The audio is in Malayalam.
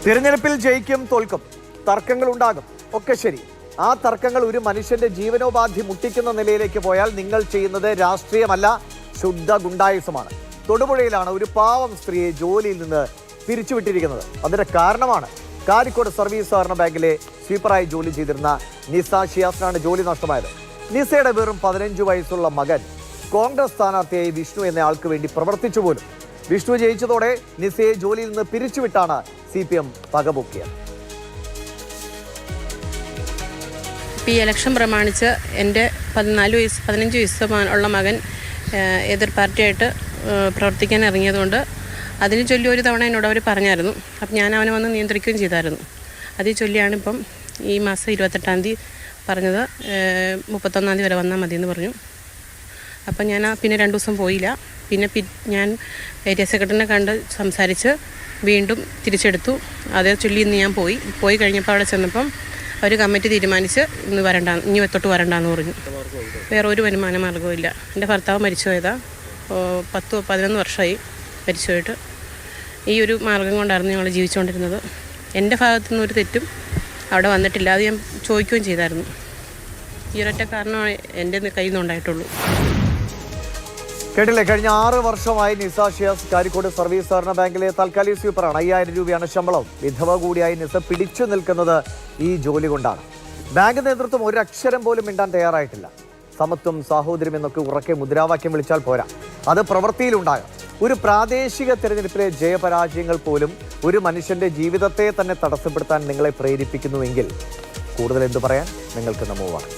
തിരഞ്ഞെടുപ്പിൽ ജയിക്കും തോൽക്കും, തർക്കങ്ങൾ ഉണ്ടാകും, ഒക്കെ ശരി. ആ തർക്കങ്ങൾ ഒരു മനുഷ്യന്റെ ജീവനോപാധി മുട്ടിക്കുന്ന നിലയിലേക്ക് പോയാൽ നിങ്ങൾ ചെയ്യുന്നത് രാഷ്ട്രീയമല്ല, ശുദ്ധ ഗുണ്ടായുസമാണ്. തൊടുപുഴയിലാണ് ഒരു പാവം സ്ത്രീയെ ജോലിയിൽ നിന്ന് പിരിച്ചുവിട്ടിരിക്കുന്നത്. അതിന്റെ കാരണമാണ് കാരിക്കോട് സർവീസ് സഹകരണ ബാങ്കിലെ സ്വീപ്പറായി ജോലി ചെയ്തിരുന്ന നിസ ഷിയാസിനാണ് ജോലി നഷ്ടമായത്. നിസയുടെ വെറും 15 വയസ്സുള്ള മകൻ കോൺഗ്രസ് സ്ഥാനാർത്ഥിയായി വിഷ്ണു എന്ന ആൾക്ക് വേണ്ടി പ്രവർത്തിച്ചു പോലും. വിഷ്ണു ജയിച്ചതോടെ നിസയെ ജോലിയിൽ നിന്ന് പിരിച്ചുവിട്ടാണ് CPM പകപൊക്കിയത്. ഈ ഇലക്ഷൻ പ്രമാണിച്ച് എൻ്റെ 15 വയസ്സ് ഉള്ള മകൻ എതിർ പാർട്ടിയായിട്ട് പ്രവർത്തിക്കാൻ ഇറങ്ങിയതുകൊണ്ട് അതിന് ചൊല്ലി ഒരു തവണ എന്നോട് അവർ പറഞ്ഞായിരുന്നു. അപ്പം ഞാൻ അവനെ വന്ന് നിയന്ത്രിക്കുകയും ചെയ്തായിരുന്നു. അതിൽ ചൊല്ലിയാണ് ഇപ്പം ഈ മാസം 28-ാം തീയതി പറഞ്ഞത് 31-ാം തീയതി വരെ വന്നാൽ മതിയെന്ന് പറഞ്ഞു. അപ്പം ഞാൻ പിന്നെ 2 ദിവസം പോയില്ല. പിന്നെ ഞാൻ ഏരിയ സെക്രട്ടറിനെ കണ്ട് സംസാരിച്ച് വീണ്ടും തിരിച്ചെടുത്തു. അതേ ചൊല്ലി ഇന്ന് ഞാൻ പോയി കഴിഞ്ഞപ്പോൾ അവിടെ ചെന്നപ്പം അവർ കമ്മിറ്റി തീരുമാനിച്ച് ഇനി തൊട്ട് വരണ്ടാന്ന് പറഞ്ഞു. വേറെ ഒരു വരുമാന മാർഗ്ഗവും ഇല്ല. എൻ്റെ ഭർത്താവ് മരിച്ചു പോയതാണ്. 10-11 വർഷമായി മരിച്ചു പോയിട്ട്. ഈ ഒരു മാർഗം കൊണ്ടായിരുന്നു ഞങ്ങൾ ജീവിച്ചുകൊണ്ടിരുന്നത്. എൻ്റെ ഭാഗത്തു നിന്നൊരു തെറ്റും അവിടെ വന്നിട്ടില്ല. അത് ഞാൻ ചോദിക്കുകയും ചെയ്തായിരുന്നു. ഈ ഒരൊറ്റ കാരണമാണ് എൻ്റെ കയ്യിൽ നിന്നുണ്ടായിട്ടുള്ളൂ. കേട്ടില്ലേ, കഴിഞ്ഞ 6 വർഷമായി നിസ ഷിയാസ് കാരിക്കോട് സർവീസ് സഹകരണ ബാങ്കിലെ താൽക്കാലിക സ്വീപ്പറാണ്. 5000 രൂപയാണ് ശമ്പളം. വിധവ കൂടിയായി നിസ പിടിച്ചു നിൽക്കുന്നത് ഈ ജോലി കൊണ്ടാണ്. ബാങ്ക് നേതൃത്വം ഒരു അക്ഷരം പോലും മിണ്ടാൻ തയ്യാറായിട്ടില്ല. സമത്വം, സാഹോദര്യം എന്നൊക്കെ ഉറക്കെ മുദ്രാവാക്യം വിളിച്ചാൽ പോരാ, അത് പ്രവൃത്തിയിലുണ്ടാകാം. ഒരു പ്രാദേശിക തെരഞ്ഞെടുപ്പിലെ ജയപരാജയങ്ങൾ പോലും ഒരു മനുഷ്യന്റെ ജീവിതത്തെ തന്നെ തടസ്സപ്പെടുത്താൻ നിങ്ങളെ പ്രേരിപ്പിക്കുന്നുവെങ്കിൽ കൂടുതൽ എന്തു പറയാൻ നിങ്ങൾക്ക് നമ്മോവാണ്.